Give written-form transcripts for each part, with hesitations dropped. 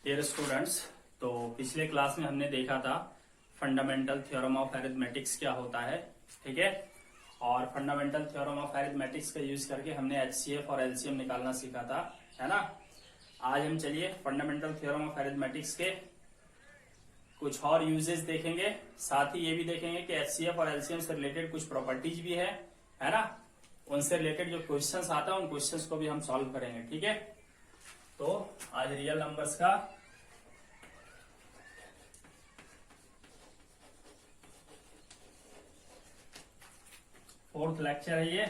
Dear students, तो पिछले class में हमने देखा था फंडामेंटल थ्योरम ऑफ अरिथमेटिक्स क्या होता है। ठीक है, और फंडामेंटल थ्योरम ऑफ अरिथमेटिक्स का यूज करके हमने एचसीएफ और एलसीएम निकालना सीखा था, है ना। आज हम चलिए फंडामेंटल थ्योरम ऑफ अरिथमेटिक्स के कुछ और यूजेस देखेंगे, साथ ही ये भी देखेंगे कि एचसीएफ और एलसीएम से रिलेटेड कुछ प्रॉपर्टीज भी है ना। उनसे रिलेटेड जो क्वेश्चंस आता है उन क्वेश्चंस को भी हम सॉल्व करेंगे। ठीक है, तो आज रियल नंबर्स का फोर्थ लेक्चर है ये।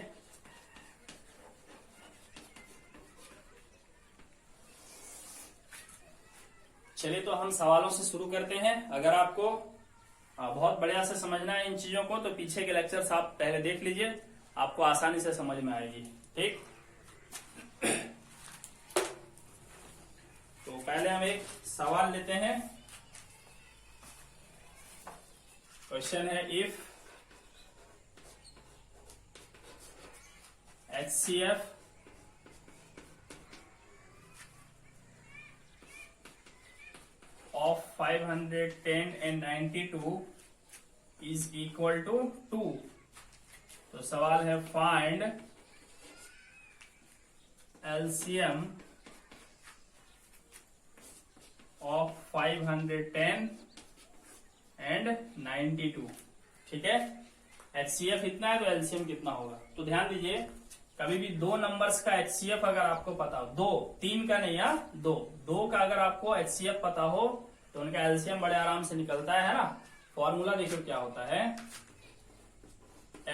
चलिए तो हम सवालों से शुरू करते हैं। अगर आपको बहुत बढ़िया से समझना है इन चीजों को तो पीछे के लेक्चर्स आप पहले देख लीजिए, आपको आसानी से समझ में आएगी। ठीक, तो पहले हम एक सवाल लेते हैं। क्वेश्चन है if HCF of 510 and 92 is equal to 2। तो सवाल है फाइंड LCM of 510 and 92। ठीक है, HCF इतना है तो LCM कितना होगा। तो ध्यान दीजिए, कभी भी दो नंबर्स का HCF अगर आपको पता हो, दो, तीन का नहीं, या दो का अगर आपको HCF पता हो तो उनका LCM बड़े आराम से निकलता है ना। फॉर्मूला देखो क्या होता है,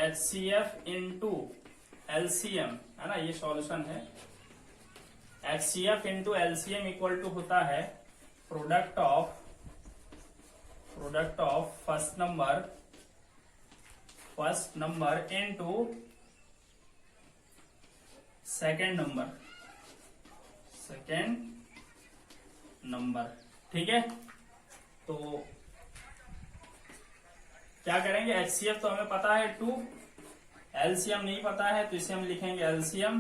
HCF इंटू LCM, है ना, ये सॉल्यूशन है। HCF into LCM equal to होता है product of first number into second number. ठीक है, तो क्या करेंगे, HCF तो हमें पता है 2, LCM नहीं पता है तो इसे हम लिखेंगे LCM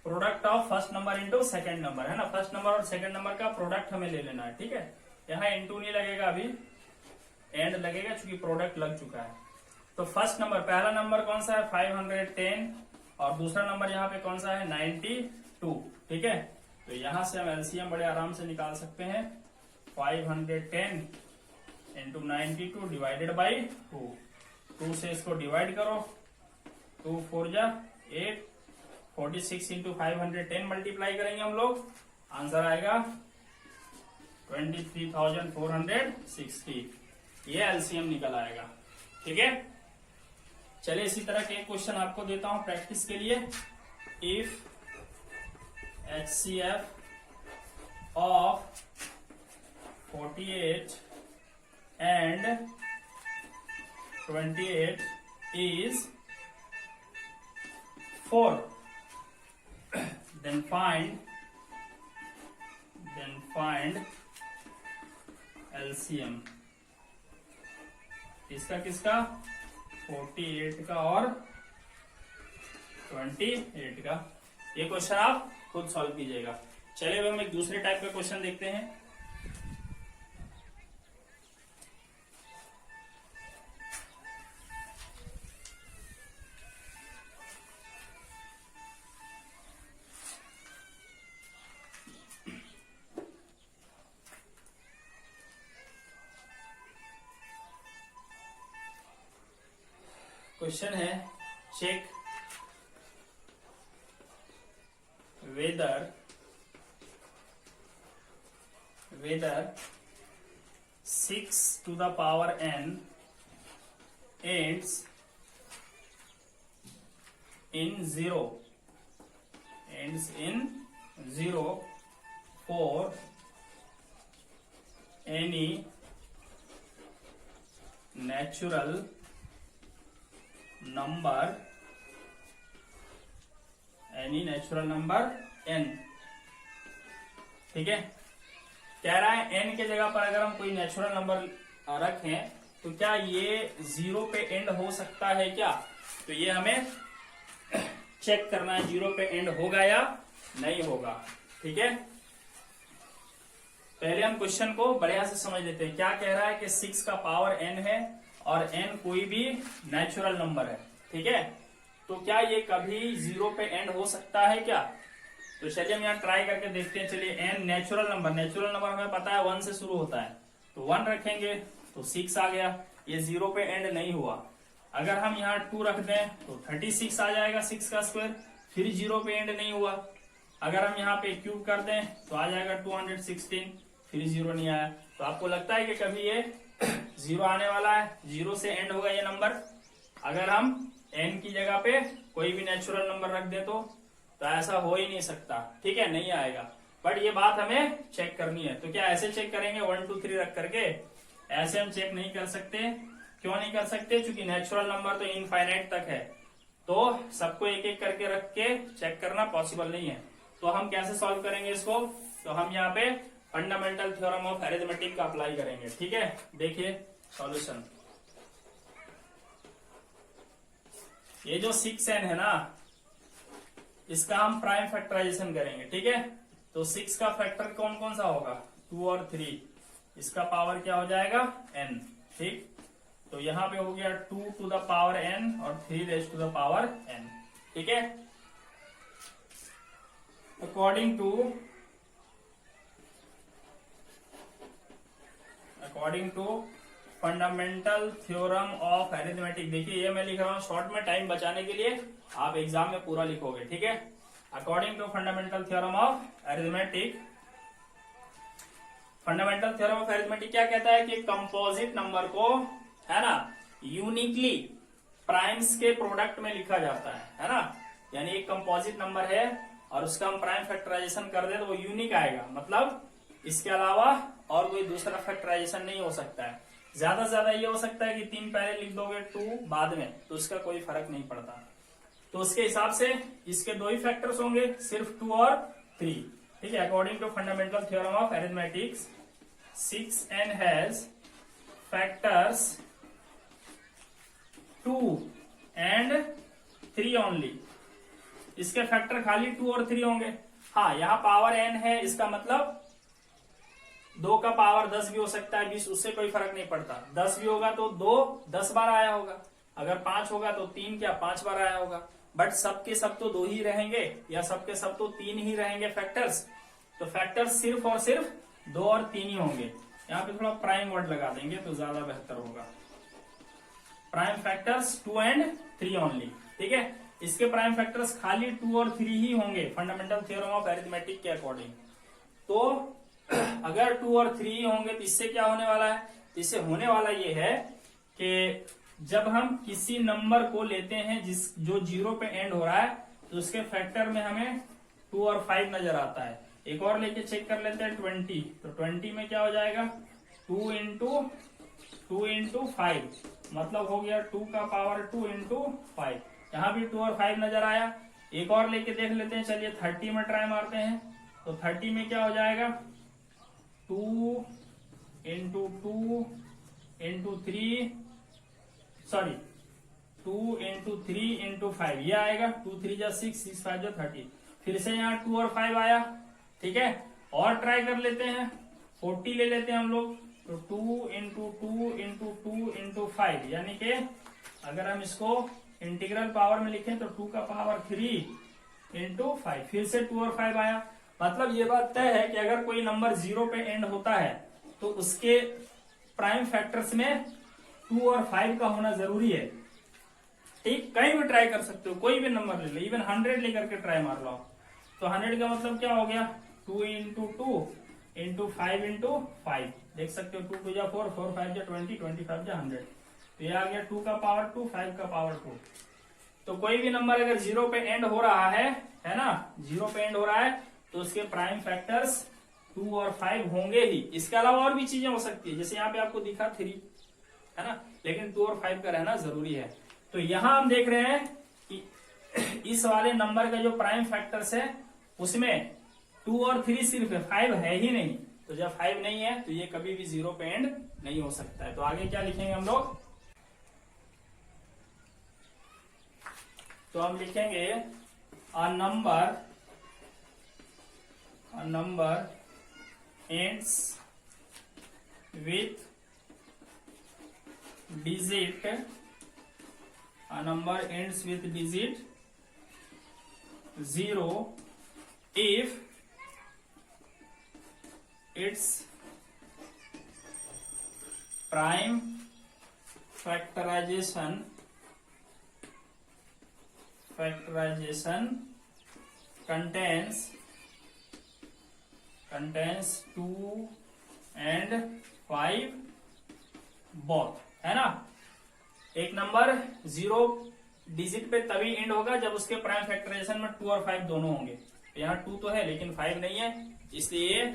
product of first number into second number, है ना। फर्स्ट नंबर और सेकेंड नंबर का प्रोडक्ट हमें ले लेना है। ठीक है, यहाँ इंटू नहीं लगेगा, अभी एंड लगेगा चूंकि प्रोडक्ट लग चुका है। तो फर्स्ट नंबर, पहला नंबर कौन सा है 510 और दूसरा नंबर यहाँ पे कौन सा है 92। ठीक है, तो यहां से हम LCM बड़े आराम से निकाल सकते हैं। 510 इंटू 92 डिवाइडेड बाई 2 से इसको डिवाइड करो, 2 4 जा 8, 46 इंटू 510 मल्टीप्लाई करेंगे हम लोग, आंसर आएगा 23,460। ये LCM निकल आएगा। ठीक है, चलिए इसी तरह के एक क्वेश्चन आपको देता हूं प्रैक्टिस के लिए। If HCF of 48 and 28 is 4, then find LCM। किसका 48 का और 28 का। ये क्वेश्चन आप खुद सॉल्व कीजिएगा। चलिए अब हम एक दूसरे टाइप का क्वेश्चन देखते हैं। क्वेश्चन है check whether 6 to the power n ends in 0 for any natural number n। ठीक है, कह रहा है n के जगह पर अगर हम कोई नेचुरल नंबर रखें तो क्या ये 0 पे एंड हो सकता है क्या। तो ये हमें चेक करना है 0 पे एंड होगा या नहीं होगा। ठीक है, पहले हम क्वेश्चन को बढ़िया से समझ लेते हैं। क्या कह रहा है कि 6 का पावर n है और n कोई भी नेचुरल नंबर है, ठीक है। तो क्या ये कभी 0 पे एंड हो सकता है क्या? तो चलिए हम यहाँ ट्राई करके देखते हैं। चलिए n नेचुरल नंबर हमें पता है 1 से शुरू होता है, तो 1 रखेंगे तो 6 आ गया, ये 0 पे एंड नहीं हुआ। अगर हम यहाँ 2 रख दें तो 36 आ जाएगा 6 का स्क्वायर, फिर 0 पे एंड नहीं हुआ। अगर हम यहाँ पे क्यूब कर दें तो आ जाएगा 216, फिर 0 नहीं आया। तो आपको लगता है कि कभी ये 0 आने वाला है, 0 से एंड होगा ये नंबर? अगर हम n की जगह पे कोई भी नेचुरल नंबर रख दे तो ऐसा हो ही नहीं सकता, ठीक है, नहीं आएगा। बट ये बात हमें चेक करनी है। तो क्या ऐसे चेक करेंगे 1 2 3 रख करके? ऐसे हम चेक नहीं कर सकते। क्यों नहीं कर सकते? क्योंकि नेचुरल नंबर तो इनफाइनाइट तक है, तो सबको एक एक करके रख के चेक करना पॉसिबल नहीं है। तो हम कैसे सॉल्व करेंगे इसको? तो हम यहाँ पे फंडामेंटल थ्योरम ऑफ अरिथमेटिक का अप्लाई करेंगे, ठीक है। देखिए सॉल्यूशन, ये जो 6n है ना, इसका हम प्राइम फैक्टराइजेशन करेंगे, ठीक है। तो 6 का फैक्टर कौन कौन सा होगा? 2 और 3, इसका पावर क्या हो जाएगा? n, ठीक। तो यहां पे हो गया 2 टू द पावर n और 3 raise to the power n, ठीक है। According to fundamental theorem of arithmetic, देखिए ये मैं लिख रहा हूं शॉर्ट में टाइम बचाने के लिए, आप एग्जाम में पूरा लिखोगे, ठीक है। According to fundamental theorem of arithmetic, fundamental theorem of arithmetic क्या कहता है कि कंपोजिट नंबर को, है ना, यूनिकली प्राइम्स के प्रोडक्ट में लिखा जाता है ना। यानी एक कंपोजिट नंबर है और उसका हम प्राइम फैक्टराइजेशन कर दे तो वो यूनिक आएगा, मतलब इसके अलावा और कोई दूसरा फैक्टराइजेशन नहीं हो सकता है। ज्यादा से ज्यादा ये हो सकता है कि 3 पहले लिख दोगे 2 बाद में, तो उसका कोई फर्क नहीं पड़ता। तो उसके हिसाब से इसके 2 ही फैक्टर्स होंगे, सिर्फ 2 और 3, ठीक है। According to fundamental theorem of arithmetics, 6n has factors 2 and 3 only. इसके फैक्टर खाली 2 और 3 होंगे। हाँ, यहाँ पावर n है, इसका मतलब 2 का पावर 10 भी हो सकता है, 20, उससे कोई फर्क नहीं पड़ता। 10 भी होगा तो 2 10 बार आया होगा, अगर 5 होगा तो 3 क्या 5 बार आया होगा। बट सबके सब तो 2 ही रहेंगे, या सबके सब तो 3 ही रहेंगे फैक्टर्स। तो फैक्टर्स सिर्फ और सिर्फ 2 और 3 ही होंगे। यहाँ पे थोड़ा प्राइम वर्ड लगा देंगे तो ज्यादा बेहतर होगा। प्राइम फैक्टर्स 2 एंड 3 ओनली, ठीक है। इसके प्राइम फैक्टर्स खाली 2 और 3 ही होंगे फंडामेंटल थ्योरम ऑफ अरिथमेटिक के अकॉर्डिंग। तो अगर 2 और 3 होंगे तो इससे क्या होने वाला है? इससे होने वाला ये है कि जब हम किसी नंबर को लेते हैं जो 0 पे एंड हो रहा है, तो उसके फैक्टर में हमें 2 और 5 नजर आता है। एक और लेके चेक कर लेते हैं 20, तो 20 में क्या हो जाएगा? 2 इंटू 5, मतलब हो गया 2 का पावर 2 इंटू 5। यहाँ भी 2 और 5 नजर आया। एक और लेके देख लेते हैं, चलिए 30 में ट्राई मारते हैं। तो 30 में क्या हो जाएगा? 2 into 2 into 3, sorry 2 into 3 into 5, ये आएगा 2 3 जा 6, 6 5 जा 30। फिर से यहाँ 2 और 5 आया, ठीक है। और ट्राई कर लेते हैं, 40 ले लेते हैं हम लोग। तो 2 इंटू 2 इंटू 2 इंटू 5, यानी कि अगर हम इसको इंटीग्रल पावर में लिखें तो 2 का पावर 3 इंटू 5। फिर से 2 और 5 आया। मतलब ये बात तय है कि अगर कोई नंबर 0 पे एंड होता है तो उसके प्राइम फैक्टर्स में 2 और 5 का होना जरूरी है, ठीक। कहीं भी ट्राई कर सकते हो, कोई भी नंबर ले लो, इवन 100 लेकर के ट्राई मार लो। तो 100 का मतलब क्या हो गया? 2 इंटू 2 इंटू 5 इंटू 5, देख सकते हो 2 2 जा 4, 4 5 जा 20, 25 जा 100। तो ये आ गया 2 का पावर 2, 5 का पावर 2। तो कोई भी नंबर अगर 0 पे एंड हो रहा है ना, 0 पे एंड हो रहा है, तो उसके प्राइम फैक्टर्स 2 और 5 होंगे ही। इसके अलावा और भी चीजें हो सकती है, जैसे यहाँ पे आपको दिखा 3, है ना, लेकिन 2 और 5 का रहना जरूरी है। तो यहाँ हम देख रहे हैं कि इस वाले नंबर का जो प्राइम फैक्टर्स है उसमें 2 और 3 सिर्फ है, 5 है ही नहीं। तो जब 5 नहीं है तो ये कभी भी 0 पे एंड नहीं हो सकता है। तो आगे क्या लिखेंगे हम लोग? तो हम लिखेंगे a number ends with digit, a number ends with digit 0 if its prime factorization contains 2 and 5 both, है ना। एक नंबर 0 डिजिट पे तभी एंड होगा जब उसके प्राइम फैक्टराइजेशन में 2 और 5 दोनों होंगे। यहाँ 2 तो है लेकिन 5 नहीं है, इसलिए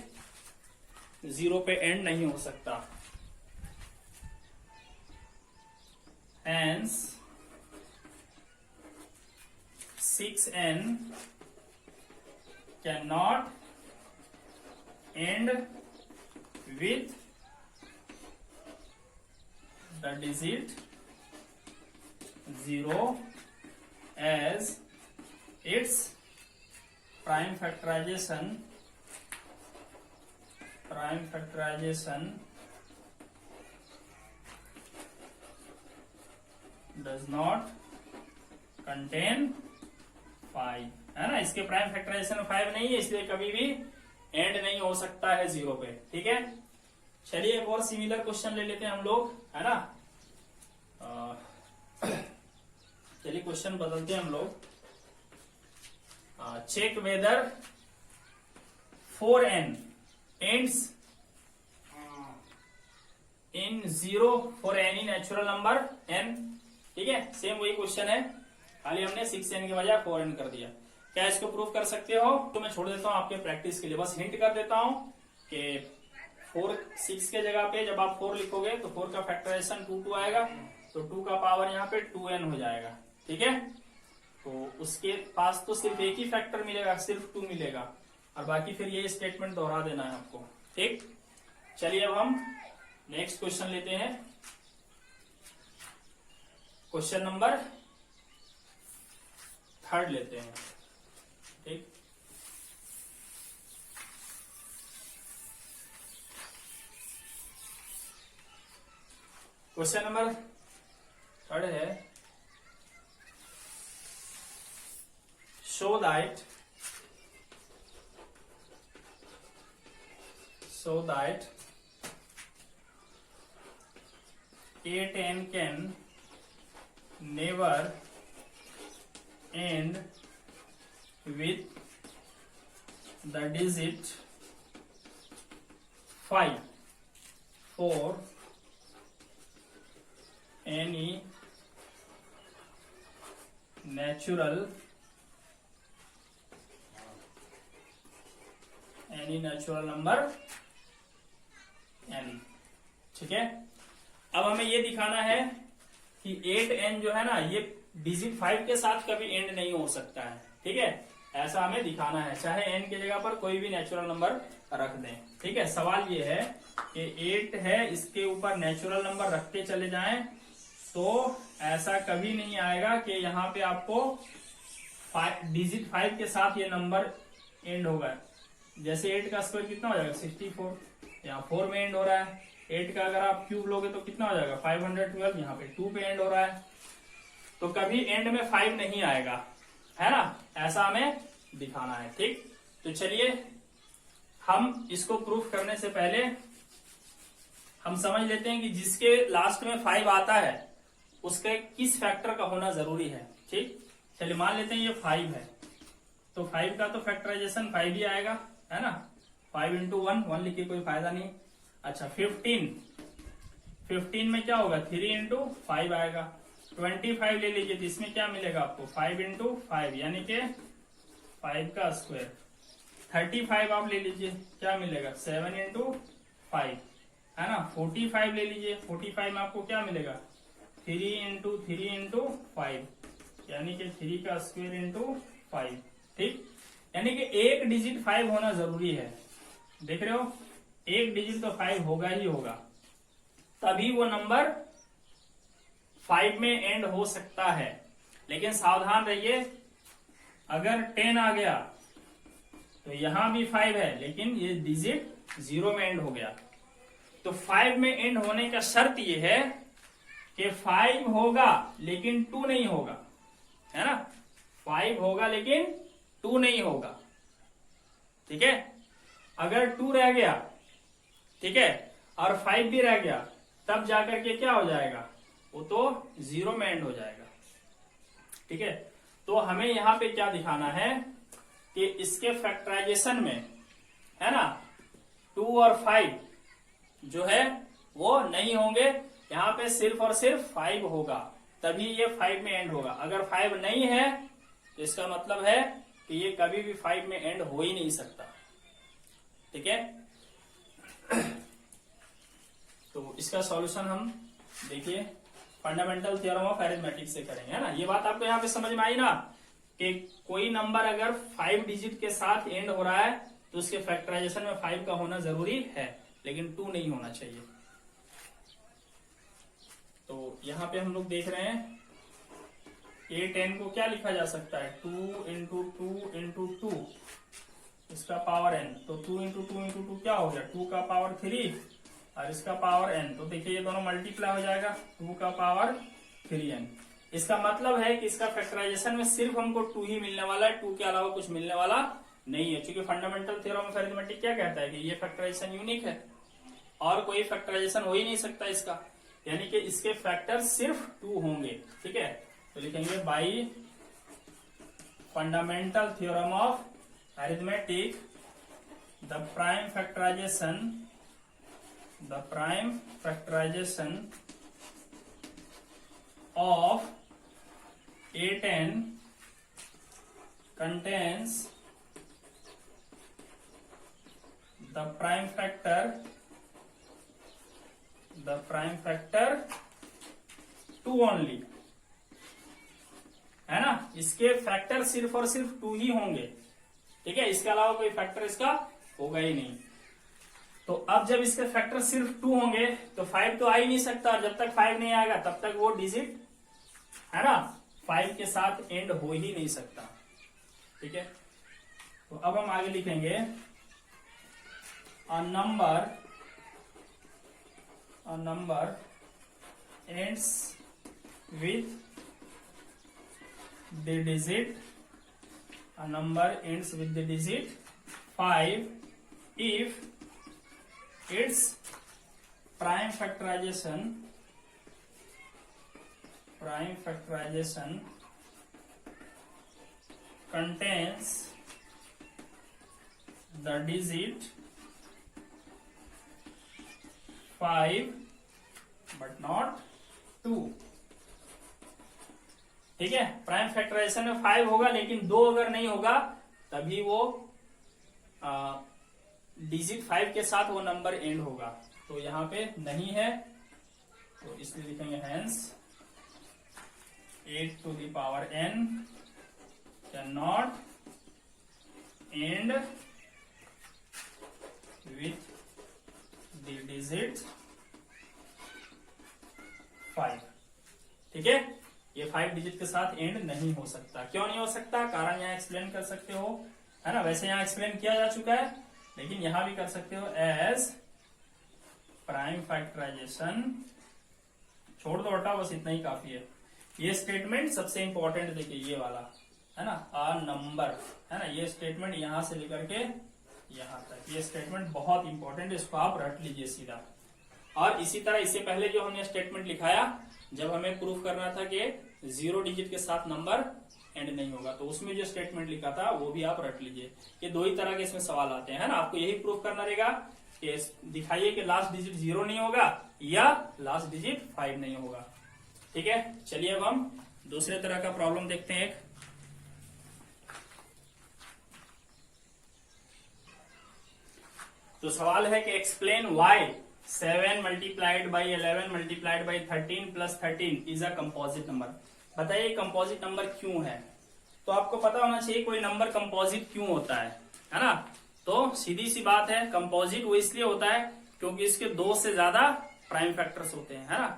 0 पे एंड नहीं हो सकता। Hence 6n cannot end with the digit 0 as its prime factorization does not contain 5, है ना। इसके प्राइम फैक्टराइजेशन 5 नहीं है, इसलिए कभी भी एंड नहीं हो सकता है 0 पे, ठीक है। चलिए एक और सिमिलर क्वेश्चन ले लेते हैं हम लोग, है ना। चलिए क्वेश्चन बदलते हैं हम लोग। Check whether 4n ends in 0 for any natural number n, ठीक है। सेम वही क्वेश्चन है, खाली हमने 6n के बजाय 4n कर दिया। क्या इसको प्रूव कर सकते हो? तो मैं छोड़ देता हूं आपके प्रैक्टिस के लिए, बस हिंट कर देता हूं कि 6 के जगह पे जब आप 4 लिखोगे तो 4 का फैक्टराइजेशन 2 आएगा, तो 2 का पावर यहाँ पे 2n हो जाएगा, ठीक है। तो उसके पास तो सिर्फ एक ही फैक्टर मिलेगा, सिर्फ 2 मिलेगा, और बाकी फिर ये स्टेटमेंट दोहरा देना है आपको, ठीक। चलिए अब हम नेक्स्ट क्वेश्चन लेते हैं। क्वेश्चन नंबर 3 लेते हैं, ठीक। क्वेश्चन नंबर 3 है, show that 8n can never end with the digit 5 for any natural number n, ठीक है। अब हमें ये दिखाना है कि 8n जो है ना, ये डिजिट 5 के साथ कभी एंड नहीं हो सकता है, ठीक है। ऐसा हमें दिखाना है, चाहे n की जगह पर कोई भी नेचुरल नंबर रख दें, ठीक है। सवाल ये है कि 8 है, इसके ऊपर नेचुरल नंबर रखते चले जाएं तो ऐसा कभी नहीं आएगा कि यहाँ पे आपको डिजिट 5 के साथ ये नंबर एंड होगा। जैसे 8 का स्क्वायर कितना हो जाएगा 64, यहाँ 4 में एंड हो रहा है। 8 का अगर आप क्यूब लोगे तो कितना हो जाएगा 512, यहाँ पे 2 पे एंड हो रहा है, तो कभी एंड में 5 नहीं आएगा, है ना। ऐसा हमें दिखाना है, ठीक। तो चलिए हम इसको प्रूफ करने से पहले हम समझ लेते हैं कि जिसके लास्ट में 5 आता है उसके किस फैक्टर का होना जरूरी है, ठीक। चलिए मान लेते हैं ये 5 है, तो 5 का तो फैक्टराइजेशन 5 ही आएगा, है ना। 5 इंटू 1 लिख के कोई फायदा नहीं। अच्छा 15 में क्या होगा 3 इंटू 5 आएगा। 25 ले लीजिए, तो इसमें क्या मिलेगा आपको 5 इंटू 5 यानी कि 5 का स्क्वायर। 35 आप ले लीजिए, क्या मिलेगा 7 इंटू 5, है ना। 45 ले लीजिए, 45 में आपको क्या मिलेगा 3 इंटू 5 यानी कि 3 का स्क्वायर इंटू 5, ठीक। यानी कि एक डिजिट 5 होना जरूरी है, देख रहे हो, एक डिजिट तो 5 होगा ही होगा, तभी वो नंबर 5 में एंड हो सकता है। लेकिन सावधान रहिए, अगर 10 आ गया तो यहां भी 5 है लेकिन ये डिजिट 0 में एंड हो गया। तो 5 में एंड होने का शर्त यह है कि 5 होगा लेकिन 2 नहीं होगा, है ना। 5 होगा लेकिन 2 नहीं होगा, ठीक है। अगर 2 रह गया, ठीक है, और 5 भी रह गया, तब जाकर के क्या हो जाएगा, वो तो 0 में एंड हो जाएगा, ठीक है। तो हमें यहां पे क्या दिखाना है कि इसके फैक्टराइजेशन में, है ना, 2 और 5 जो है वो नहीं होंगे, यहां पे सिर्फ और सिर्फ 5 होगा, तभी ये 5 में एंड होगा। अगर 5 नहीं है तो इसका मतलब है कि ये कभी भी 5 में एंड हो ही नहीं सकता, ठीक है। तो इसका सॉल्यूशन हम देखिए फंडामेंटल थ्योरम ऑफ अरिथमेटिक से करेंगे, है ना। ये बात आपको यहाँ पे समझ में आई ना कि कोई नंबर अगर 5 डिजिट के साथ एंड हो रहा है तो उसके फैक्टराइजेशन में 5 का होना जरूरी है, लेकिन 2 नहीं होना चाहिए। तो यहाँ पे हम लोग देख रहे हैं A10 को क्या लिखा जा सकता है, 2 इंटू 2 इंटू 2, इसका पावर n। तो 2 इंटू 2 इंटू 2 क्या हो गया, 2 का पावर 3 और इसका पावर n। तो देखिए ये दोनों मल्टीप्लाई हो जाएगा, 2 का पावर 3n। इसका मतलब है कि इसका फैक्टराइजेशन में सिर्फ हमको 2 ही मिलने वाला है, 2 के अलावा कुछ मिलने वाला नहीं है। क्योंकि फंडामेंटल थ्योरम ऑफ अरिथमेटिक क्या कहता है कि ये फैक्टराइजेशन यूनिक है और कोई फैक्टराइजेशन हो ही नहीं सकता इसका, यानी कि इसके फैक्टर सिर्फ 2 होंगे, ठीक है। तो लिखेंगे by fundamental theorem of arithmetic the prime factorisation of A10 contains the prime factor 2 only, है ना। इसके फैक्टर सिर्फ और सिर्फ 2 ही होंगे, ठीक है, इसके अलावा कोई फैक्टर इसका होगा ही नहीं। तो अब जब इसके फैक्टर सिर्फ 2 होंगे तो 5 तो आ ही नहीं सकता, और जब तक 5 नहीं आएगा तब तक वो डिजिट, है ना, 5 के साथ एंड हो ही नहीं सकता, ठीक है। तो अब हम आगे लिखेंगे a number ends with the digit 5 if its prime factorization contains the digit 5 but not 2, ठीक है। प्राइम फैक्टराइजेशन में 5 होगा लेकिन 2 अगर नहीं होगा तभी वो डिजिट 5 के साथ वो नंबर एंड होगा। तो यहां पे नहीं है, तो इसलिए लिखेंगे hence 8 to the power n cannot end with the digit 5, ठीक है। ये 5 डिजिट के साथ एंड नहीं हो सकता। क्यों नहीं हो सकता, कारण यहाँ एक्सप्लेन कर सकते हो, है ना। वैसे यहाँ एक्सप्लेन किया जा चुका है, लेकिन यहां भी कर सकते हो एज प्राइम फैक्टराइजेशन। छोड़ दो हटा, बस इतना ही काफी है। ये स्टेटमेंट सबसे इंपॉर्टेंट देखिए, ये वाला, है ना, अ नंबर, है ना, ये स्टेटमेंट यहां से लेकर के यहां तक, ये स्टेटमेंट बहुत इंपॉर्टेंट, इसको आप रट लीजिए सीधा। और इसी तरह इससे पहले जो हमने स्टेटमेंट लिखाया, जब हमें प्रूफ करना था कि 0 डिजिट के साथ नंबर एंड नहीं होगा, तो उसमें जो स्टेटमेंट लिखा था वो भी आप रट लीजिए। ये 2 ही तरह के इसमें सवाल आते हैं, है ना। आपको यही प्रूफ करना रहेगा कि दिखाइए कि लास्ट डिजिट 0 नहीं होगा या लास्ट डिजिट 5 नहीं होगा, ठीक है। चलिए अब हम दूसरे तरह का प्रॉब्लम देखते हैं। एक तो सवाल है कि explain why 7 multiplied by 11 multiplied by 13 plus 13 is a composite number. बताइए कंपोजिट नंबर क्यों है। तो आपको पता होना चाहिए कोई नंबर कंपोजिट क्यों होता है ना। तो सीधी सी बात है, कंपोजिट वो इसलिए होता है क्योंकि इसके 2 से ज्यादा प्राइम फैक्टर्स होते हैं, है ना।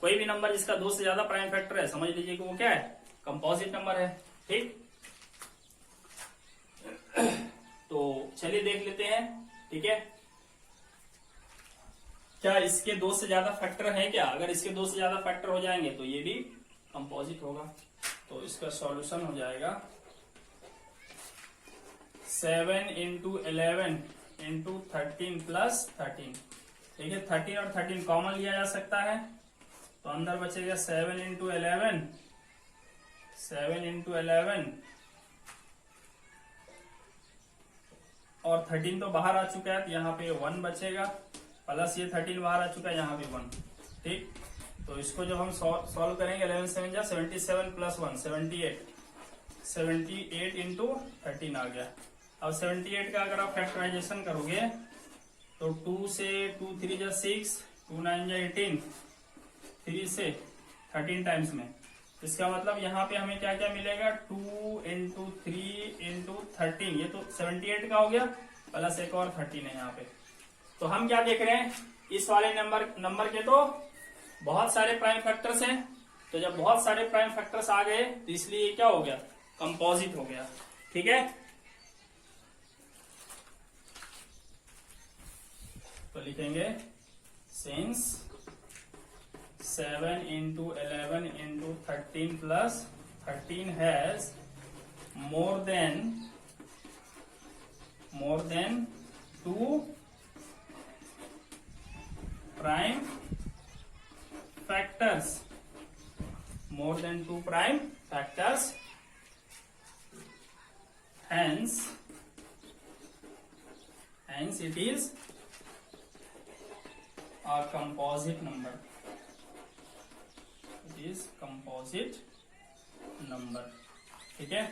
कोई भी नंबर जिसका 2 से ज्यादा प्राइम फैक्टर है, समझ लीजिए कि वो क्या है, कंपोजिट नंबर है, ठीक। तो चलिए देख लेते हैं, ठीक है। क्या इसके 2 से ज्यादा फैक्टर है क्या? अगर इसके 2 से ज्यादा फैक्टर हो जाएंगे तो ये भी कंपोजिट होगा। तो इसका सॉल्यूशन हो जाएगा 7 इंटू 11 इंटू 13 प्लस 13। ठीक है, 13 और 13 कॉमन लिया जा सकता है, तो अंदर बचेगा 7 इंटू 11, 7 इंटू 11 और 13 तो बाहर आ चुका है, तो यहाँ पे 1 बचेगा, प्लस ये 13 बाहर आ चुका है, यहाँ पे 1। ठीक, तो इसको जब हम सॉल्व करेंगे 11 7 जा 77 प्लस 1 78 इंटू 13 आ गया। अब 78 का अगर आप फैक्टराइजेशन करोगे तो 2 से 2 3 जा 6, 2 9 जा 18, 3 से 13 टाइम्स में। इसका मतलब यहाँ पे हमें क्या क्या मिलेगा, 2 इंटू 3 इंटू 13, ये तो 78 का हो गया, प्लस एक और 13 है यहाँ पे। तो हम क्या देख रहे हैं, इस वाले नंबर के तो बहुत सारे प्राइम फैक्टर्स हैं, तो जब बहुत सारे प्राइम फैक्टर्स आ गए तो इसलिए क्या हो गया, कंपोजिट हो गया। ठीक है, तो लिखेंगे since 7 into 11 into 13 plus 13 has more than 2 prime factors, more than 2 prime factors, hence it is a composite number. It is composite number. ठीक है,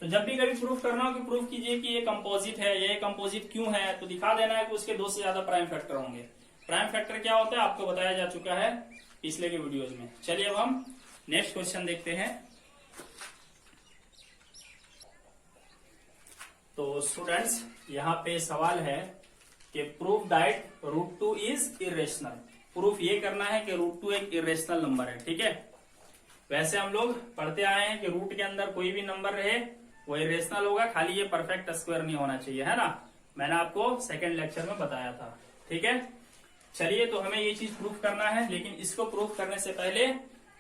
तो जब भी कभी प्रूफ करना हो कि प्रूफ कीजिए कि ये कंपोजिट है, ये कंपोजिट क्यों है, तो दिखा देना है कि उसके 2 से ज्यादा प्राइम फैक्टर होंगे। प्राइम फैक्टर क्या होता है आपको बताया जा चुका है पिछले के वीडियोस में। चलिए अब हम नेक्स्ट क्वेश्चन देखते हैं। तो स्टूडेंट्स यहाँ पे सवाल है कि proof that √2 is irrational. Proof ये करना है कि √2 एक इरेशनल नंबर है। ठीक है, वैसे हम लोग पढ़ते आए हैं कि रूट के अंदर कोई भी नंबर रहे वो इरेशनल होगा, खाली ये परफेक्ट स्क्वायर नहीं होना चाहिए, है ना। मैंने आपको सेकंड लेक्चर में बताया था। ठीक है, चलिए तो हमें ये चीज प्रूफ करना है, लेकिन इसको प्रूफ करने से पहले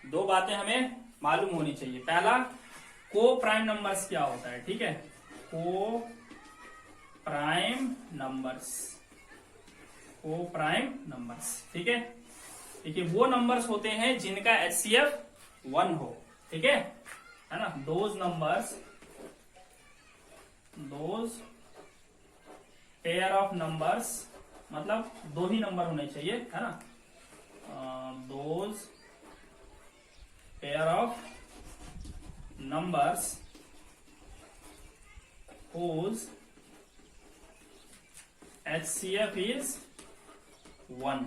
2 बातें हमें मालूम होनी चाहिए। पहला, को प्राइम नंबर्स क्या होता है। ठीक है, को प्राइम नंबर्स। ठीक है, देखिए वो नंबर्स होते हैं जिनका HCF 1 हो। ठीक है ना, दोज पेयर ऑफ नंबर्स, मतलब 2 ही नंबर होने चाहिए, है ना। Those pair of numbers whose HCF is 1।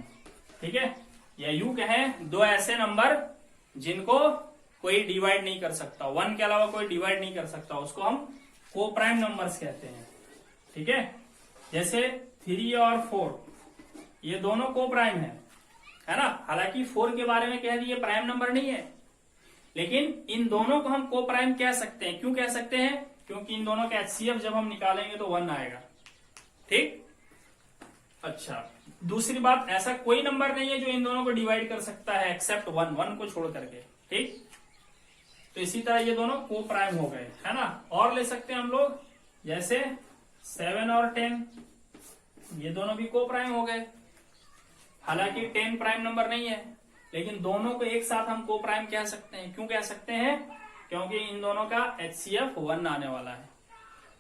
ठीक है, या यूं कहें 2 ऐसे नंबर जिनको कोई डिवाइड नहीं कर सकता, 1 के अलावा कोई डिवाइड नहीं कर सकता, उसको हम को प्राइम नंबर्स कहते हैं। ठीक है, जैसे 3 और 4 ये दोनों को प्राइम है ना। हालांकि 4 के बारे में कह दिए प्राइम नंबर नहीं है, लेकिन इन दोनों को हम को प्राइम कह सकते हैं। क्यों कह सकते हैं, क्योंकि इन दोनों का HCF जब हम निकालेंगे तो 1 आएगा। ठीक, अच्छा दूसरी बात, ऐसा कोई नंबर नहीं है जो इन दोनों को डिवाइड कर सकता है एक्सेप्ट 1 को छोड़ करके। ठीक, तो इसी तरह ये दोनों को प्राइम हो गए, है ना। और ले सकते हैं हम लोग, जैसे 7 और 10 ये दोनों भी को प्राइम हो गए। हालांकि 10 प्राइम नंबर नहीं है, लेकिन दोनों को एक साथ हम को प्राइम कह सकते हैं। क्यों कह सकते हैं, क्योंकि इन दोनों का HCF 1 आने वाला है।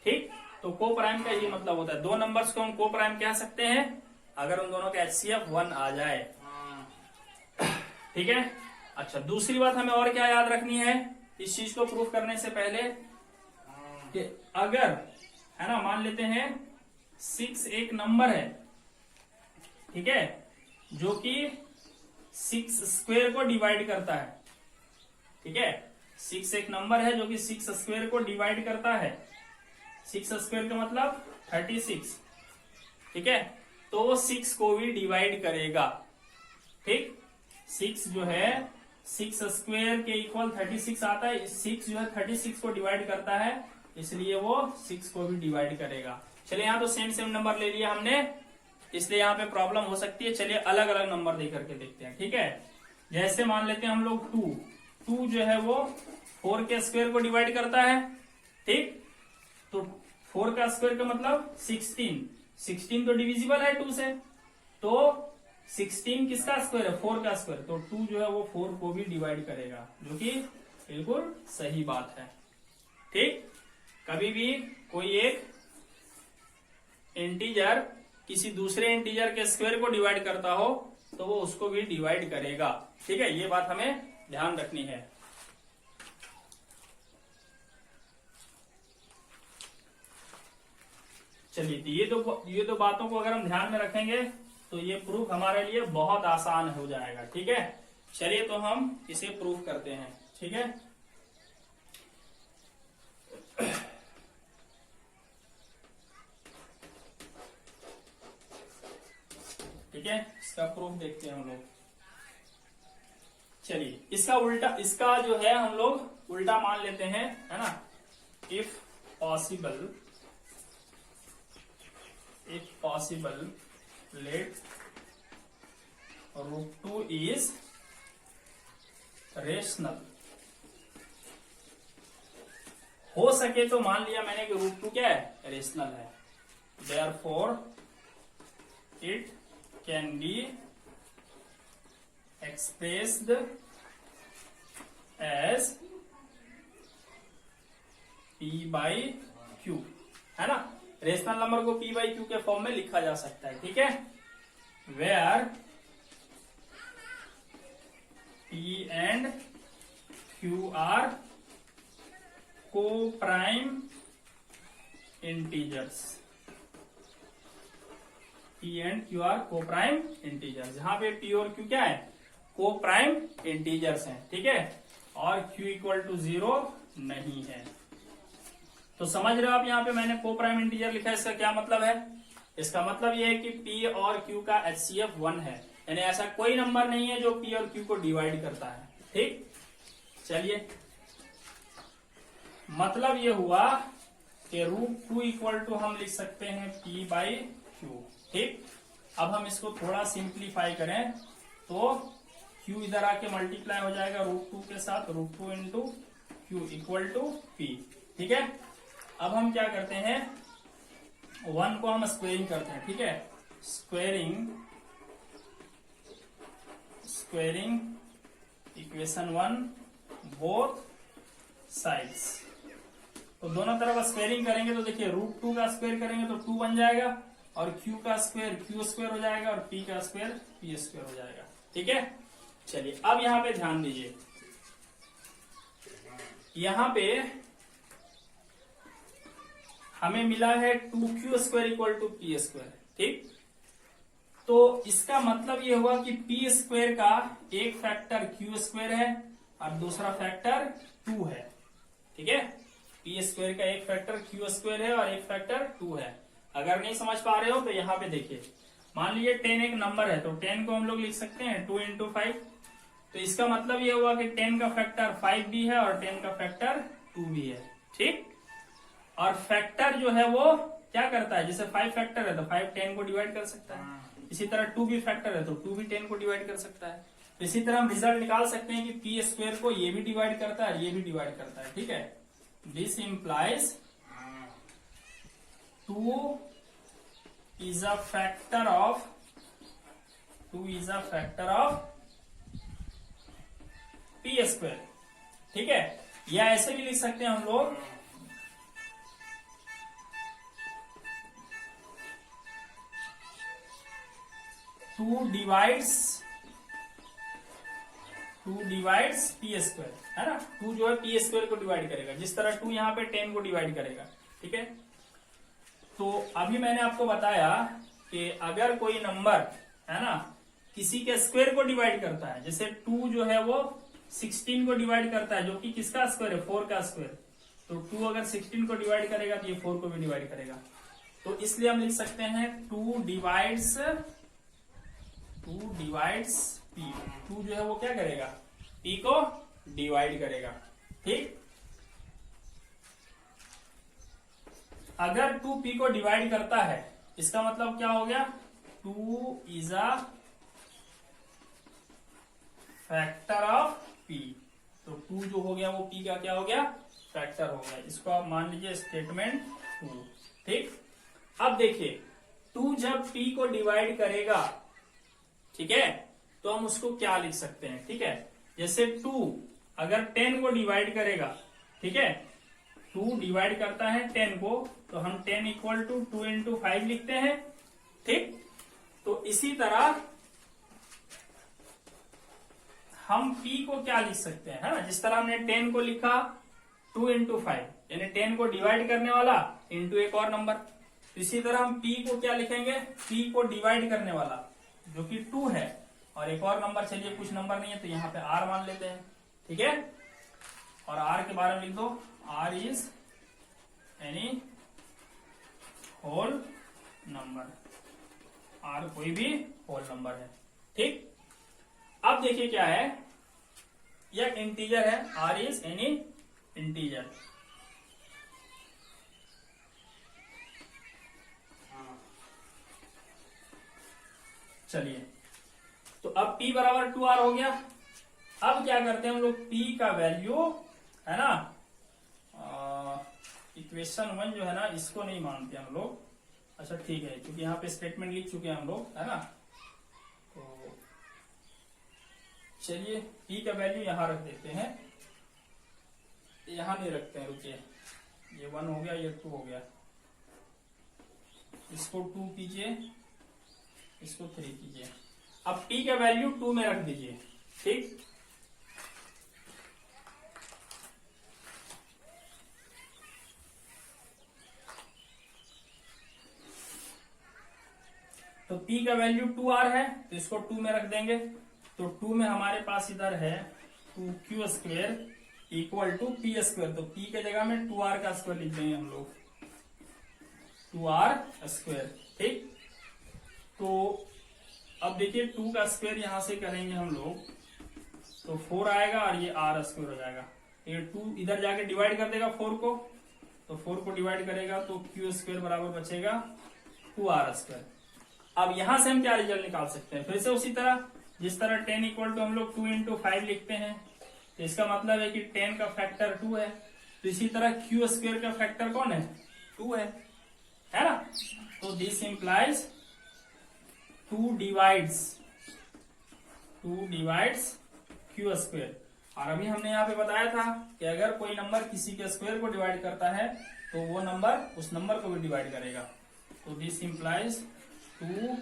ठीक, तो को प्राइम का ये मतलब होता है 2 नंबर्स को हम को प्राइम कह सकते हैं अगर उन दोनों का HCF 1 आ जाए। ठीक है, अच्छा दूसरी बात हमें और क्या याद रखनी है इस चीज को प्रूफ करने से पहले, कि अगर, है ना, मान लेते हैं 6 एक नंबर है, ठीक है, जो कि 6 स्क्वायर को डिवाइड करता है। ठीक है, 6 एक नंबर है जो कि 6 स्क्वायर को डिवाइड करता है। 6 स्क्वायर का मतलब 36। ठीक है, तो वो 6 को भी डिवाइड करेगा। ठीक, 6 जो है 6 स्क्वायर के इक्वल 36 आता है। 6 जो है 36 को डिवाइड करता है, इसलिए वो 6 को भी डिवाइड करेगा। चलिए यहाँ तो सेम नंबर ले लिया हमने, इसलिए यहाँ पे प्रॉब्लम हो सकती है। चलिए अलग अलग नंबर दे करके देखते हैं, ठीक है। जैसे मान लेते हैं हम लोग 2 जो है वो 4 के स्क्वायर को डिवाइड करता है, ठीक। तो 4 का स्क्वायर का मतलब 16 तो डिविजिबल है 2 से, तो 16 किसका स्क्वायर है, 4 का स्क्वायर, तो 2 जो है वो 4 को भी डिवाइड करेगा, जो कि बिल्कुल सही बात है, ठीक। कभी भी कोई एक इंटीजर किसी दूसरे इंटीजर के स्क्वायर को डिवाइड करता हो तो वो उसको भी डिवाइड करेगा, ठीक है। ये बात हमें ध्यान रखनी है। चलिए ये दो बातों को अगर हम ध्यान में रखेंगे तो ये प्रूफ हमारे लिए बहुत आसान हो जाएगा, ठीक है। चलिए तो हम इसे प्रूफ करते हैं, ठीक है। ठीक है, इसका प्रूफ देखते हैं हम लोग। चलिए इसका उल्टा, इसका जो है हम लोग उल्टा मान लेते हैं, है ना। If possible late √2 is rational. हो सके तो मान लिया मैंने कि √2 क्या है, रेशनल है। Therefore it can be expressed as P by Q, है ना। रेशनल नंबर को P by Q के फॉर्म में लिखा जा सकता है, ठीक है। Where P and Q are co-prime integers, P and Q are co-prime integers, जहां पे P और Q क्या है, co-prime integers हैं, ठीक है। और Q इक्वल टू 0 नहीं है। तो समझ रहे हो आप, यहाँ पे मैंने co-prime integer लिखा है, इसका क्या मतलब है। इसका मतलब ये है कि P और Q का HCF 1 है, यानी ऐसा कोई नंबर नहीं है जो P और Q को डिवाइड करता है, ठीक। चलिए मतलब ये हुआ कि √2 इक्वल टू हम लिख सकते हैं P by Q, ठीक। अब हम इसको थोड़ा सिंप्लीफाई करें तो Q इधर आके मल्टीप्लाई हो जाएगा √2 के साथ, √2 into Q equal to P, ठीक है। अब हम क्या करते हैं, 1 को हम स्क्वेयरिंग करते हैं, ठीक है। Squaring equation 1 both sides. तो दोनों तरफ स्क्वेयरिंग करेंगे तो देखिए √2 का स्क्वेयर करेंगे तो 2 बन जाएगा, और Q का स्क्वायर Q स्क्वायर हो जाएगा, और P का स्क्वायर P स्क्वायर हो जाएगा, ठीक है। चलिए अब यहां पे ध्यान दीजिए, यहां पे हमें मिला है 2Q square equal to P square, ठीक। तो इसका मतलब ये हुआ कि P स्क्वायर का एक फैक्टर Q स्क्वायर है और दूसरा फैक्टर 2 है, ठीक है। P स्क्वायर का एक फैक्टर Q स्क्वायर है और एक फैक्टर 2 है। अगर नहीं समझ पा रहे हो तो यहाँ पे देखिए, मान लीजिए 10 एक नंबर है, तो 10 को हम लोग लिख सकते हैं 2 इंटू 5। तो इसका मतलब ये हुआ कि 10 का फैक्टर 5 भी है और 10 का फैक्टर 2 भी है, ठीक। और फैक्टर जो है वो क्या करता है, जैसे 5 फैक्टर है तो 5 10 को डिवाइड कर सकता है, इसी तरह 2 भी फैक्टर है तो 2 भी 10 को डिवाइड कर सकता है। तो इसी तरह हम रिजल्ट निकाल सकते हैं कि P स्क्वायर को ये भी डिवाइड करता है और ये भी डिवाइड करता है, ठीक है। This implies 2 is a factor of P square, ठीक है। या ऐसे भी लिख सकते हैं हम लोग, टू डिवाइड्स P स्क्वायर, है ना। 2 जो है P स्क्वायर को डिवाइड करेगा, जिस तरह 2 यहाँ पे 10 को डिवाइड करेगा, ठीक है। तो अभी मैंने आपको बताया कि अगर कोई नंबर, है ना, किसी के स्क्वायर को डिवाइड करता है, जैसे 2 जो है वो 16 को डिवाइड करता है, जो कि किसका स्क्वायर है, 4 का स्क्वायर। तो 2 अगर 16 को डिवाइड करेगा तो ये 4 को भी डिवाइड करेगा। तो इसलिए हम लिख सकते हैं 2 डिवाइड्स P। 2 जो है वो क्या करेगा, P को डिवाइड करेगा, ठीक। अगर 2 P को डिवाइड करता है, इसका मतलब क्या हो गया, 2 is a factor of p। तो 2 जो हो गया वो p का क्या हो गया, फैक्टर हो गया। इसको आप मान लीजिए स्टेटमेंट 2। ठीक, अब देखिए 2 जब p को डिवाइड करेगा, ठीक है, तो हम उसको क्या लिख सकते हैं। ठीक है, जैसे 2 अगर 10 को डिवाइड करेगा, ठीक है, 2 डिवाइड करता है 10 को, तो हम 10 इक्वल टू 2 इंटू 5 लिखते हैं। ठीक, तो इसी तरह हम p को क्या लिख सकते हैं, है ना, जिस तरह हमने 10 को लिखा 2 इंटू 5, यानी 10 को डिवाइड करने वाला इंटू एक और नंबर। इसी तरह हम p को क्या लिखेंगे, p को डिवाइड करने वाला जो कि 2 है, और एक और नंबर, चलिए कुछ नंबर नहीं है तो यहाँ पे r मान लेते हैं। ठीक है, और r के बारे में लिख दो, r is any whole number, r कोई भी होल नंबर है। ठीक, अब देखिए क्या है, यह इंटीजर है, r इज एनी इंटीजर। चलिए, तो अब p बराबर 2r हो गया। अब क्या करते हैं हम लोग, p का वैल्यू, है ना, इक्वेशन 1 जो है ना, इसको नहीं मानते हम लोग। अच्छा ठीक है, क्योंकि यहाँ पे स्टेटमेंट लिख चुके हैं हम लोग, है ना, तो चलिए p का वैल्यू यहाँ रख देते हैं, यहाँ नहीं रखते हैं, रुकिए, ये 1 हो गया, ये 2 हो गया, इसको 2 कीजिए, इसको 3 कीजिए। अब p का वैल्यू 2 में रख दीजिए। ठीक, तो p का वैल्यू 2r है, तो इसको 2 में रख देंगे। तो 2 में हमारे पास इधर है 2q square equal to p square, तो p के जगह में 2r का स्क्वायर लिख देंगे हम लोग, 2r स्क्वेयर। ठीक, तो अब देखिए 2 का स्क्वायर यहां से करेंगे हम लोग, तो 4 आएगा और ये r स्क्वायर हो जाएगा। ये 2 इधर जाके डिवाइड कर देगा 4 को, तो 4 को डिवाइड करेगा तो q स्क्वायर बराबर बचेगा 2r स्क्वायर। अब यहां से हम क्या रिजल्ट निकाल सकते हैं, फिर से उसी तरह, जिस तरह 10 इक्वल टू हम लोग 2 इंटू 5 लिखते हैं, तो इसका मतलब है कि 10 का फैक्टर 2 है। तो इसी तरह q स्क्वायर का फैक्टर कौन है, 2 है ना। तो this implies 2 divides q square. और अभी हमने यहाँ पे बताया था कि अगर कोई नंबर किसी के स्क्वायर को डिवाइड करता है तो वो नंबर उस नंबर को भी डिवाइड करेगा। तो दिस इंप्लाइज 2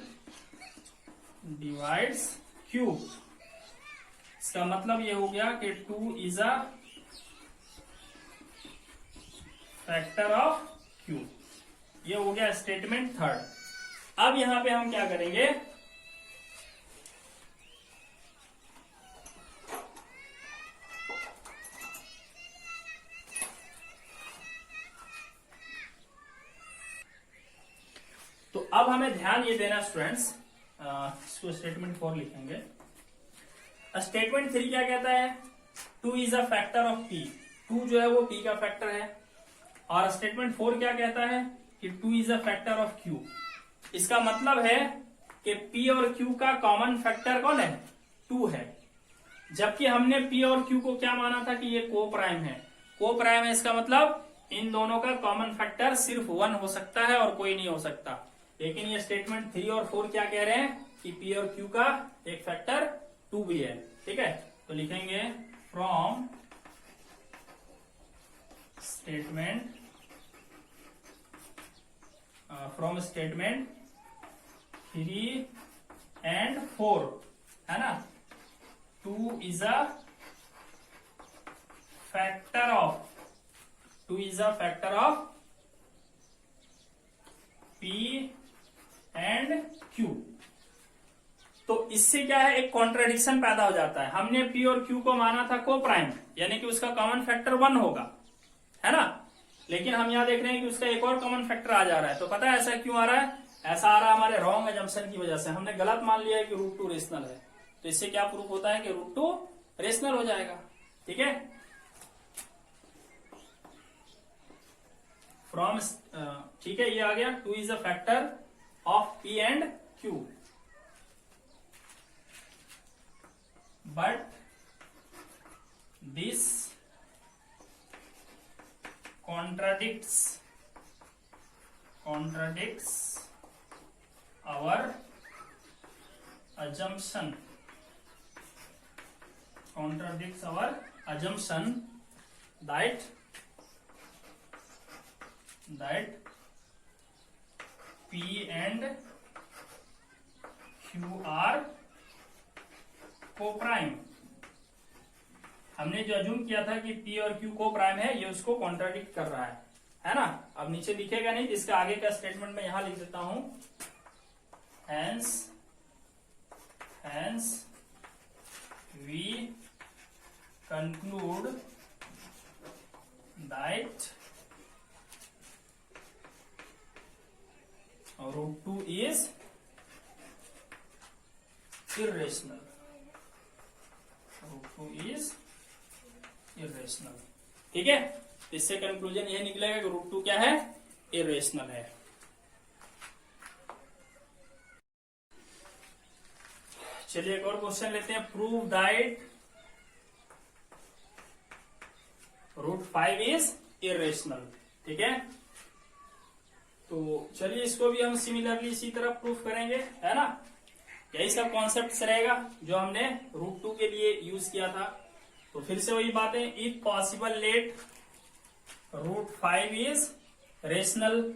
डिवाइड्स q। इसका मतलब ये हो गया कि 2 is a factor of q। ये हो गया स्टेटमेंट 3। अब यहां पे हम क्या करेंगे, तो अब हमें ध्यान ये देना स्टूडेंट्स, इसको स्टेटमेंट 4 लिखेंगे। स्टेटमेंट 3 क्या कहता है, 2 is a factor of p। 2 जो है वो p का फैक्टर है। और स्टेटमेंट 4 क्या कहता है कि 2 is a factor of q। इसका मतलब है कि p और q का कॉमन फैक्टर कौन है, 2 है। जबकि हमने p और q को क्या माना था कि ये को प्राइम है। को प्राइम है, इसका मतलब इन दोनों का कॉमन फैक्टर सिर्फ 1 हो सकता है और कोई नहीं हो सकता। लेकिन ये स्टेटमेंट 3 और 4 क्या कह रहे हैं कि p और q का एक फैक्टर 2 भी है। ठीक है, तो लिखेंगे फ्रॉम स्टेटमेंट 3 and 4, है ना, 2 is a factor of p and q। तो इससे क्या है, एक कॉन्ट्राडिक्शन पैदा हो जाता है। हमने p और q को माना था को प्राइम, यानी कि उसका कॉमन फैक्टर 1 होगा, है ना, लेकिन हम यहाँ देख रहे हैं कि उसका एक और कॉमन फैक्टर आ जा रहा है। तो पता है ऐसा क्यों आ रहा है, ऐसा आ रहा है हमारे रॉन्ग एजम्पशन की वजह से। हमने गलत मान लिया है कि √2 रेशनल है, तो इससे क्या प्रूफ होता है कि √2 रेशनल हो जाएगा। ठीक है, फ्रॉम, ठीक है, ये आ गया 2 is a factor of p and Q. But this contradicts our assumption. That P and Q are co-prime. हमने जो अज्यूम किया था कि P और Q को-प्राइम है, ये उसको कॉन्ट्राडिक्ट कर रहा है ना। अब नीचे दिखेगा नहीं, जिसका आगे का स्टेटमेंट मैं यहां लिख देता हूं। Hence we conclude that root 2 is irrational. Root 2 is irrational. ठीक है, इससे कंक्लूजन यह निकलेगा कि रूट 2 क्या है, इरेशनल है। चलिए एक और क्वेश्चन लेते हैं। Prove that root 5 is irrational. ठीक है, तो चलिए इसको भी हम सिमिलरली इसी तरह प्रूफ करेंगे, है ना। यही सब कॉन्सेप्ट रहेगा जो हमने रूट 2 के लिए यूज किया था। तो फिर से वही बातें, if possible let root 5 is rational.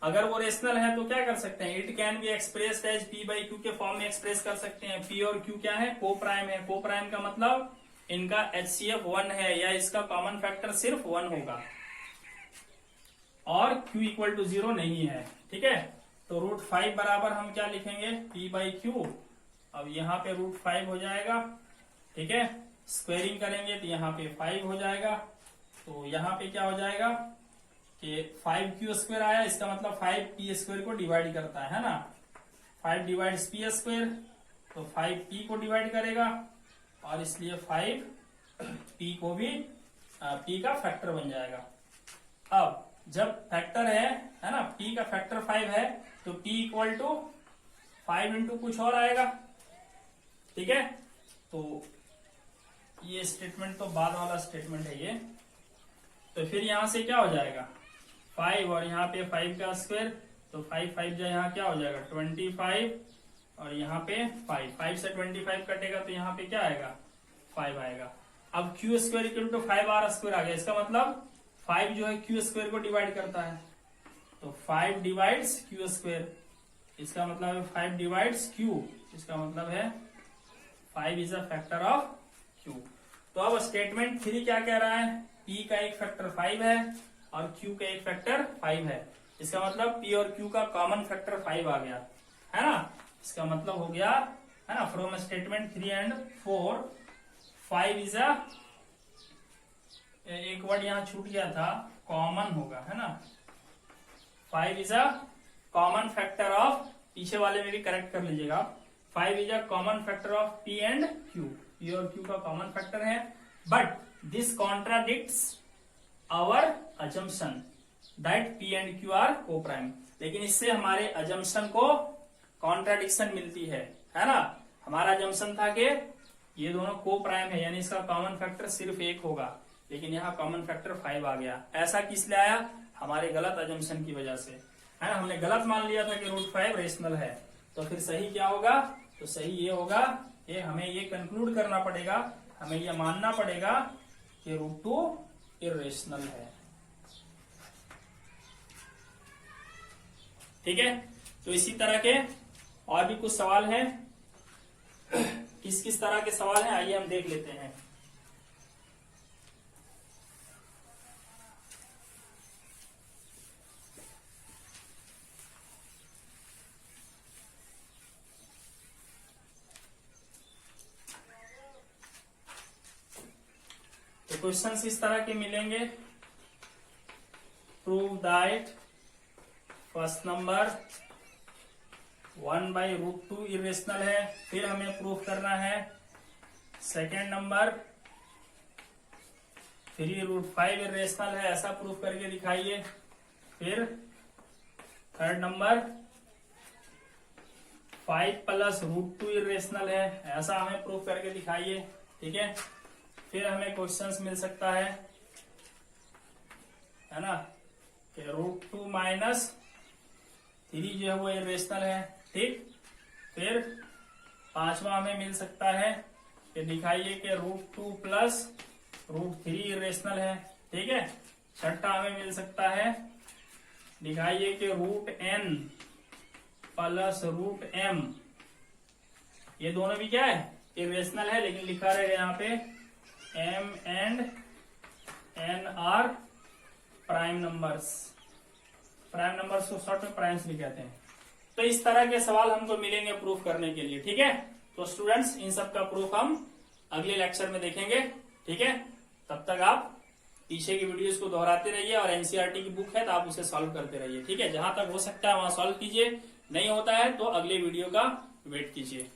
अगर वो रेशनल है तो क्या कर सकते हैं, it can be expressed as P by Q के फॉर्म में एक्सप्रेस कर सकते हैं। P और Q क्या है, को-प्राइम है। को-प्राइम का मतलब इनका HCF 1 है, या इसका कॉमन फैक्टर सिर्फ 1 होगा, और Q इक्वल टू 0 नहीं है। ठीक है, तो रूट 5 बराबर हम क्या लिखेंगे, P बाई Q। अब यहाँ पे रूट 5 हो जाएगा। ठीक है, स्क्वेयरिंग करेंगे तो यहाँ पे 5 हो जाएगा। तो यहाँ पे क्या हो जाएगा कि 5Q स्क्वेयर आया, इसका मतलब 5P स्क्वेयर को डिवाइड करता है ना। 5 डिवाइड्स P स्क्वेयर, तो 5P को डिवाइड करेगा, और इसलिए 5P को भी P का फैक्टर बन जाएगा। अब जब फैक्टर है ना, P का फैक्टर 5 है, तो P इक्वल टू 5 इंटू कुछ और आएगा। ठीक है, तो ये स्टेटमेंट तो बाद वाला स्टेटमेंट है ये। तो फिर यहां से क्या हो जाएगा, 5 और यहाँ पे 5 का स्क्वायर, तो 5 जो यहाँ क्या हो जाएगा 25, और यहाँ पे 5 से 25 कटेगा तो यहाँ पे क्या आएगा 5 आएगा। अब Q square equal to 5R square आ गया। इसका मतलब 5 जो है Q स्क्वायर को डिवाइड करता है, तो 5 डिवाइड्स Q स्क्वायर। इसका मतलब है 5 डिवाइड्स Q। इसका मतलब है 5 is a factor of Q। तो अब स्टेटमेंट 3 क्या कह रहा है, P का एक फैक्टर 5 है और Q का एक फैक्टर 5 है। इसका मतलब P और Q का कॉमन फैक्टर 5 आ गया, है ना। इसका मतलब हो गया, है ना, फ्रॉम स्टेटमेंट 3 एंड 4 5 इज अ, एक वर्ड यहाँ छूट गया था, कॉमन होगा, है ना। 5 is a common factor of, पीछे वाले में भी करेक्ट कर लीजिएगा, 5 is a common factor of P and Q। P और Q का कॉमन फैक्टर है, but this contradicts our assumption that P and Q are coprime. लेकिन इससे हमारे अजम्पशन को कॉन्ट्राडिक्शन मिलती है ना। हमारा अजम्पशन था कि ये दोनों को-प्राइम है, यानी इसका कॉमन फैक्टर सिर्फ 1 होगा, लेकिन यहाँ कॉमन फैक्टर 5 आ गया। ऐसा किस लिए आया, हमारे गलत अजम्पशन की वजह से, है ना। हमने गलत मान लिया था कि रूट 5 रेशनल है, तो फिर सही क्या होगा, तो सही ये होगा कि हमें ये कंक्लूड करना पड़ेगा, हमें ये मानना पड़ेगा कि रूट 2 इर्रेशनल है। ठीक है, तो इसी तरह के और भी कुछ सवाल हैं। किस किस तरह के सवाल हैं, आइए हम देख लेते हैं। तो क्वेश्चंस इस तरह के मिलेंगे। Prove that first number 1 by root 2 irrational है, फिर हमें प्रूफ करना है सेकेंड नंबर 3 रूट 5 इरेशनल है, ऐसा प्रूफ करके दिखाइए। फिर थर्ड नंबर 5 प्लस √2 इरेशनल है, ऐसा हमें प्रूफ करके दिखाइए। ठीक है, फिर हमें क्वेश्चंस मिल सकता है ना, कि √2 माइनस 3 जो है वो इरेशनल है। ठीक, फिर 5वां हमें मिल सकता है कि दिखाइए कि √2 प्लस √3 इरेशनल है। ठीक है, 6ठा हमें मिल सकता है, दिखाइए कि √n प्लस √m, ये दोनों भी क्या है, इरेशनल है, लेकिन लिखा रहेगा यहाँ पे m and n are prime numbers. Prime numbers को शॉर्ट में प्राइम्स भी कहते हैं। तो इस तरह के सवाल हमको मिलेंगे प्रूफ करने के लिए। ठीक है, तो स्टूडेंट्स इन सब का प्रूफ हम अगले लेक्चर में देखेंगे। ठीक है, तब तक आप पीछे की वीडियोस को दोहराते रहिए और एनसीईआरटी की बुक है तो आप उसे सॉल्व करते रहिए। ठीक है, जहां तक हो सकता है वहां सॉल्व कीजिए, नहीं होता है तो अगले वीडियो का वेट कीजिए।